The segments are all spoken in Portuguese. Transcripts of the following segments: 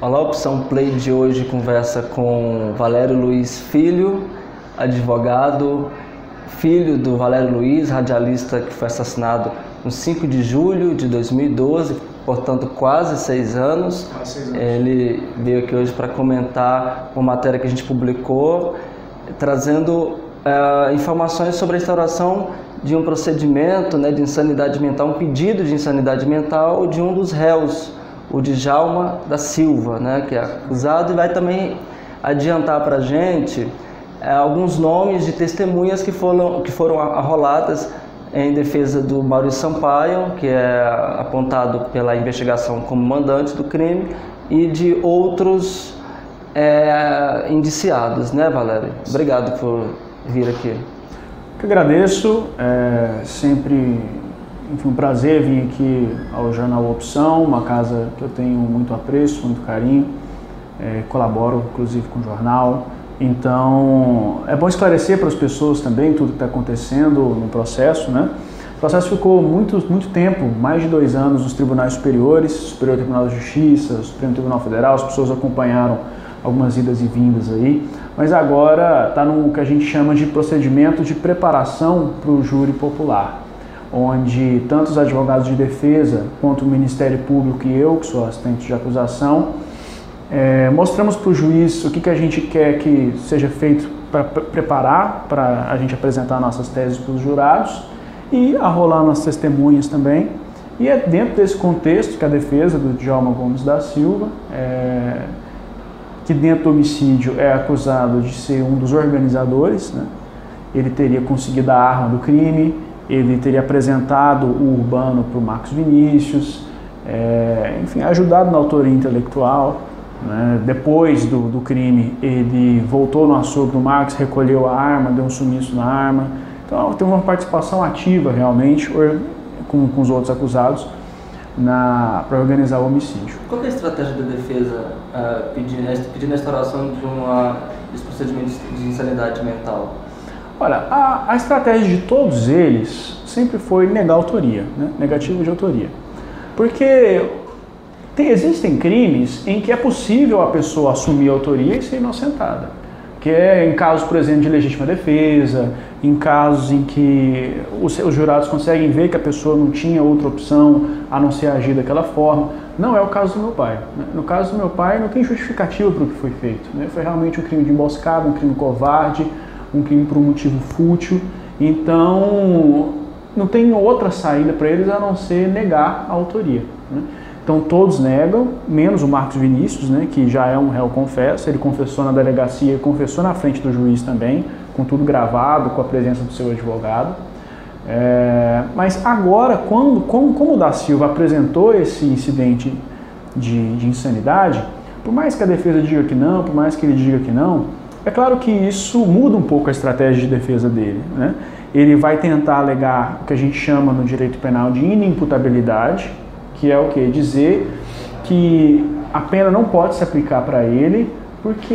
Olá, Opção Play de hoje conversa com Valério Luiz Filho, advogado, filho do Valério Luiz, radialista que foi assassinado no 5 de julho de 2012, portanto quase 6 anos. Ele veio aqui hoje para comentar uma matéria que a gente publicou, trazendo informações sobre a instauração de um procedimento de insanidade mental, um pedido de insanidade mental de um dos réus, o Djalma da Silva, que é acusado, e vai também adiantar para a gente alguns nomes de testemunhas que foram arroladas em defesa do Maurício Sampaio, que é apontado pela investigação como mandante do crime, e de outros indiciados, Valério? Obrigado por vir aqui. Eu que agradeço, sempre um prazer vir aqui ao Jornal Opção, uma casa que eu tenho muito apreço, muito carinho, colaboro inclusive com o jornal, então é bom esclarecer para as pessoas também tudo que está acontecendo no processo, O processo ficou muito tempo, mais de 2 anos, nos tribunais superiores, Superior Tribunal de Justiça, Supremo Tribunal Federal, as pessoas acompanharam algumas idas e vindas aí, mas agora está no que a gente chama de procedimento de preparação para o júri popular, onde tanto os advogados de defesa quanto o Ministério Público e eu, que sou assistente de acusação, mostramos para o juiz o que a gente quer que seja feito para preparar, para a gente apresentar nossas teses para os jurados e arrolar nossas testemunhas também. E é dentro desse contexto que a defesa do Djalma Gomes da Silva, que dentro do homicídio é acusado de ser um dos organizadores, Ele teria conseguido a arma do crime, ele teria apresentado o Urbano para o Marcos Vinícius, enfim, ajudado na autoria intelectual. Depois do crime, ele voltou no açougue do Marcos, recolheu a arma, deu um sumiço na arma. Então, teve uma participação ativa, realmente, com os outros acusados, para organizar o homicídio. Qual é a estratégia da defesa pedindo a instauração desse procedimento de insanidade mental? Olha, a estratégia de todos eles sempre foi negar a autoria, negativo de autoria. Porque existem crimes em que é possível a pessoa assumir a autoria e ser inocentada. Que é em casos, por exemplo, de legítima defesa, em casos em que os jurados conseguem ver que a pessoa não tinha outra opção a não ser agir daquela forma. Não é o caso do meu pai. No caso do meu pai, não tem justificativa para o que foi feito. Foi realmente um crime de emboscada, um crime covarde, um crime por um motivo fútil, então não tem outra saída para eles a não ser negar a autoria. Então todos negam, menos o Marcos Vinícius, que já é um réu confesso, ele confessou na delegacia e confessou na frente do juiz também, com tudo gravado, com a presença do seu advogado. Mas agora, como o da Silva apresentou esse incidente de insanidade, por mais que a defesa diga que não, por mais que ele diga que não, é claro que isso muda um pouco a estratégia de defesa dele. Ele vai tentar alegar o que a gente chama no direito penal de inimputabilidade, que é o quê? Dizer que a pena não pode se aplicar para ele porque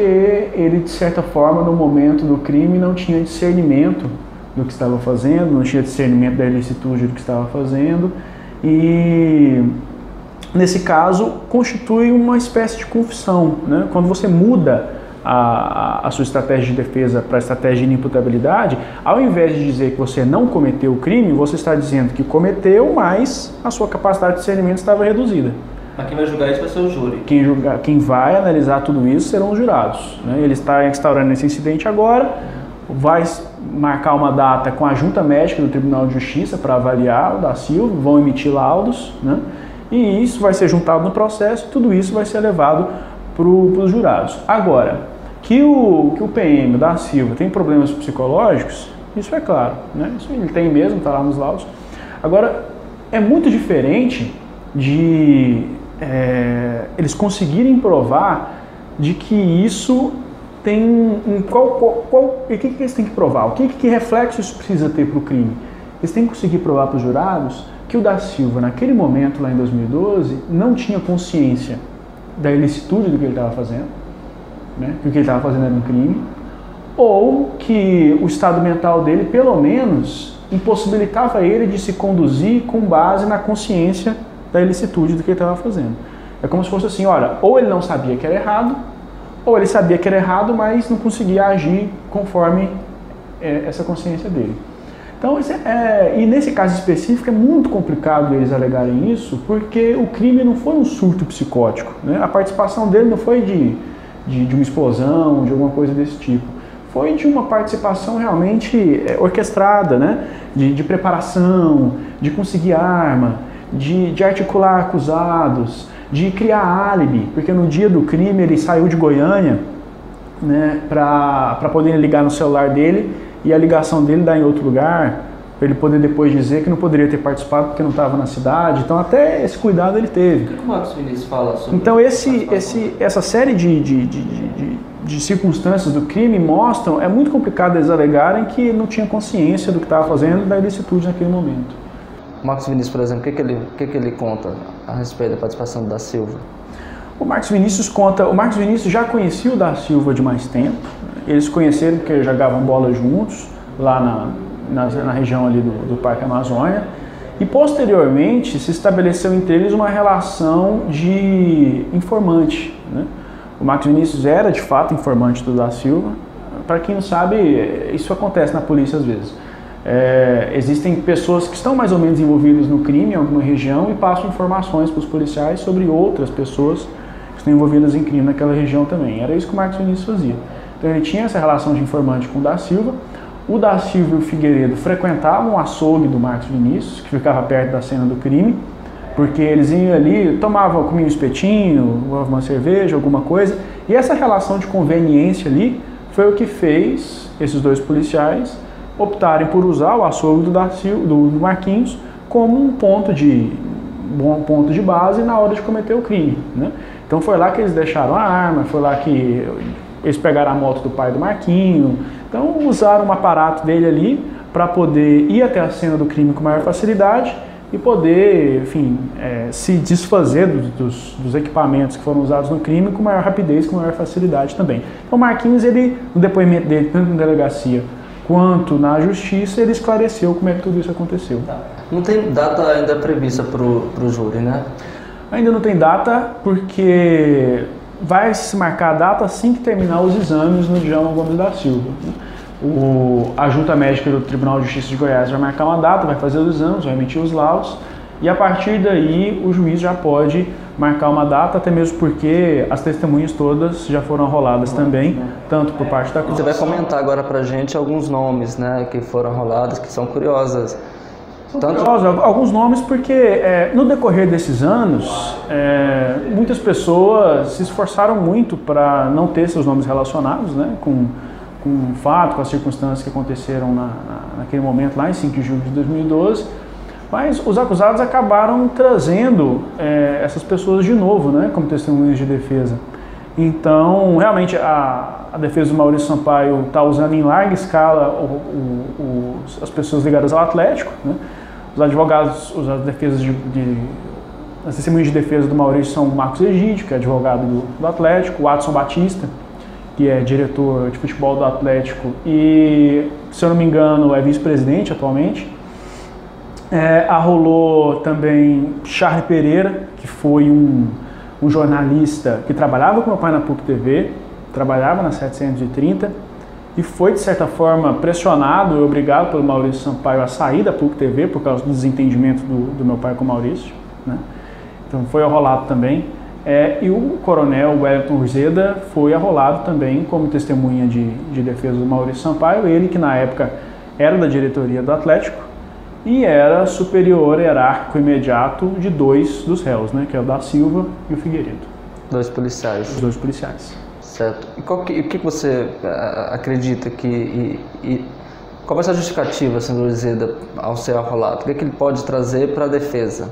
ele, de certa forma, no momento do crime não tinha discernimento do que estava fazendo, não tinha discernimento da ilicitude do que estava fazendo e, nesse caso, constitui uma espécie de confissão. Quando você muda a sua estratégia de defesa para a estratégia de inimputabilidade, ao invés de dizer que você não cometeu o crime, você está dizendo que cometeu, mas a sua capacidade de discernimento estava reduzida. Mas quem vai julgar isso vai ser o júri. Quem vai analisar tudo isso serão os jurados. Ele está instaurando esse incidente agora, vai marcar uma data com a junta médica do Tribunal de Justiça para avaliar o da Silva, vão emitir laudos, e isso vai ser juntado no processo e tudo isso vai ser levado para os jurados. Agora, que o PM da Silva tem problemas psicológicos, isso é claro, isso ele tem mesmo, está lá nos laudos. Agora, é muito diferente de eles conseguirem provar de que isso tem o que eles têm que provar? Que reflexo isso precisa ter para o crime? Eles têm que conseguir provar para os jurados que o da Silva, naquele momento, lá em 2012, não tinha consciência da ilicitude do que ele estava fazendo, que o que ele estava fazendo era um crime, ou que o estado mental dele, pelo menos, impossibilitava ele de se conduzir com base na consciência da ilicitude do que ele estava fazendo. É como se fosse assim, olha, ou ele não sabia que era errado, ou ele sabia que era errado, mas não conseguia agir conforme essa consciência dele. Então, e nesse caso específico é muito complicado eles alegarem isso, porque o crime não foi um surto psicótico, né? A participação dele não foi de uma explosão, de alguma coisa desse tipo. Foi de uma participação realmente orquestrada, né? De preparação, de conseguir arma, de articular acusados, de criar álibi, porque no dia do crime ele saiu de Goiânia, né, para poder ligar no celular dele e a ligação dele dar em outro lugar, para ele poder depois dizer que não poderia ter participado porque não estava na cidade. Então até esse cuidado ele teve. O que o Marcos Vinícius fala sobre então essa série de circunstâncias do crime mostram, é muito complicado eles alegarem que não tinha consciência do que estava fazendo, da ilicitude naquele momento. O Marcos Vinícius, por exemplo, o que ele conta a respeito da participação do Da Silva? O Marcos Vinícius já conhecia o Da Silva de mais tempo, eles se conheceram porque jogavam bola juntos, lá na região ali do Parque Amazônia, e posteriormente se estabeleceu entre eles uma relação de informante, né? O Marcos Vinícius era de fato informante do Da Silva. Para quem não sabe, isso acontece na polícia às vezes. Existem pessoas que estão mais ou menos envolvidas no crime em alguma região e passam informações para os policiais sobre outras pessoas que estão envolvidas em crime naquela região também. Era isso que o Marcos Vinícius fazia. Então ele tinha essa relação de informante com o Da Silva. O Da Silva e o Figueiredo frequentavam o açougue do Marcos Vinícius, que ficava perto da cena do crime, porque eles iam ali, comiam um espetinho, uma cerveja, alguma coisa, e essa relação de conveniência ali foi o que fez esses dois policiais optarem por usar o açougue do Marquinhos como um ponto de base na hora de cometer o crime, né? Então foi lá que eles deixaram a arma, foi lá que eles pegaram a moto do pai do Marquinho, então usaram um aparato dele ali para poder ir até a cena do crime com maior facilidade e poder, enfim, se desfazer dos equipamentos que foram usados no crime com maior rapidez, com maior facilidade também. Então o Marquinhos, ele, no depoimento dele, tanto na delegacia quanto na justiça, ele esclareceu como é que tudo isso aconteceu. Não tem data ainda prevista para o júri, né? Ainda não tem data, porque vai se marcar a data assim que terminar os exames no Djalma Gomes da Silva. A Junta Médica do Tribunal de Justiça de Goiás vai marcar uma data, vai fazer os exames, vai emitir os laudos, e a partir daí o juiz já pode marcar uma data, até mesmo porque as testemunhas todas já foram arroladas também, tanto por parte da acusação. Você vai comentar agora pra gente alguns nomes, né, que foram arrolados, que são curiosas. Alguns nomes porque no decorrer desses anos, muitas pessoas se esforçaram muito para não ter seus nomes relacionados, né, com o fato, com as circunstâncias que aconteceram naquele momento lá em 5 de julho de 2012, mas os acusados acabaram trazendo essas pessoas de novo, né, como testemunhas de defesa. Então, realmente, a defesa do Maurício Sampaio está usando em larga escala as pessoas ligadas ao Atlético, né? Os advogados, as testemunhas de defesa do Maurício são o Marcos Egídio, que é advogado do Atlético, o Adson Batista, que é diretor de futebol do Atlético e, se eu não me engano, é vice-presidente atualmente. Arrolou também Charles Pereira, que foi um jornalista que trabalhava com meu pai na PUC TV, trabalhava na 730, e foi, de certa forma, pressionado e obrigado pelo Maurício Sampaio a sair da PUC TV por causa do desentendimento do meu pai com o Maurício, né? Então foi arrolado também. E o coronel Wellington Urzeda foi arrolado também como testemunha de defesa do Maurício Sampaio, ele que na época era da diretoria do Atlético e era superior hierárquico imediato de dois dos réus, né, que é o Da Silva e o Figueiredo. Dois policiais. Os dois policiais. Certo. E o que você acredita qual vai ser a justificativa, senhor Urzeda, ao ser arrolado? O que ele pode trazer para a defesa?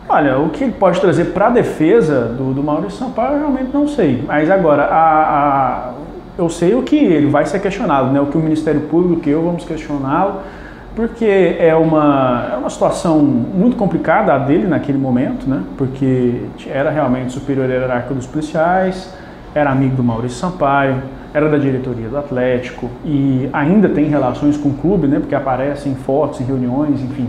Olha, o que ele pode trazer para a defesa do Maurício Sampaio eu realmente não sei. Mas agora, eu sei o que ele vai ser questionado, né? O que o Ministério Público e eu vamos questioná-lo, porque é uma situação muito complicada a dele naquele momento, né? Porque era realmente superior hierárquico dos policiais, era amigo do Maurício Sampaio, era da diretoria do Atlético e ainda tem relações com o clube, né? Porque aparecem em fotos, em reuniões, enfim.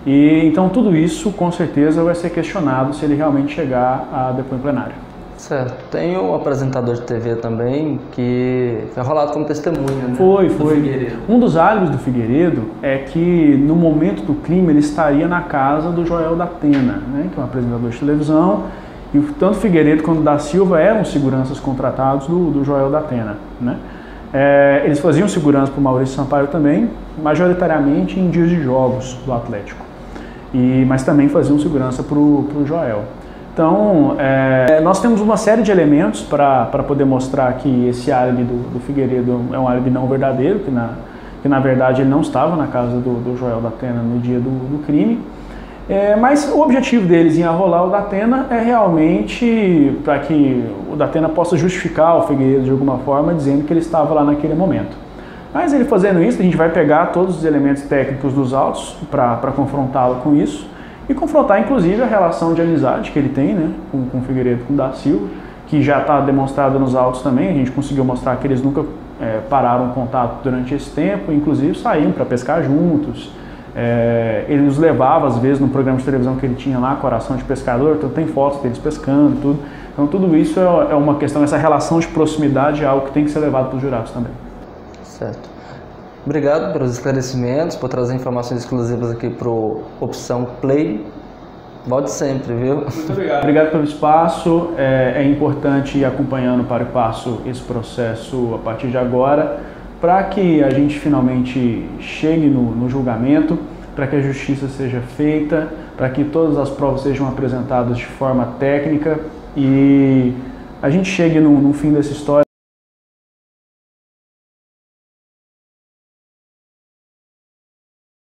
E então tudo isso com certeza vai ser questionado se ele realmente chegar a depor em plenário. Certo. Tem um apresentador de TV também que foi rolado como testemunha, né? Foi. Figueiredo. Um dos álibis do Figueiredo é que no momento do crime ele estaria na casa do Joel da Atena, né, que é um apresentador de televisão, e tanto Figueiredo quanto da Silva eram seguranças contratados do Joel da Atena, né? Eles faziam segurança para o Maurício Sampaio também, majoritariamente em dias de jogos do Atlético, mas também faziam segurança para o Joel. Então, nós temos uma série de elementos para poder mostrar que esse álibi do Figueiredo é um álibi não verdadeiro, que na verdade ele não estava na casa do Joel da Atena no dia do crime. Mas o objetivo deles em arrolar o da Atena é realmente para que o da Atena possa justificar o Figueiredo de alguma forma, dizendo que ele estava lá naquele momento. Mas ele fazendo isso, a gente vai pegar todos os elementos técnicos dos autos para confrontá-lo com isso, e confrontar inclusive a relação de amizade que ele tem, né, com o Figueiredo, com o da Silva, que já está demonstrado nos autos também. A gente conseguiu mostrar que eles nunca pararam contato durante esse tempo, inclusive saíam para pescar juntos. Ele nos levava às vezes no programa de televisão que ele tinha lá, Coração de Pescador, então tem fotos deles pescando, tudo. Então tudo isso é uma questão, essa relação de proximidade é algo que tem que ser levado para os jurados também. Certo. Obrigado pelos esclarecimentos, por trazer informações exclusivas aqui para o Opção Play. Volte sempre, viu? Muito obrigado. Obrigado pelo espaço. É importante ir acompanhando para o passo esse processo a partir de agora, para que a gente finalmente chegue no julgamento, para que a justiça seja feita, para que todas as provas sejam apresentadas de forma técnica e a gente chegue no fim dessa história.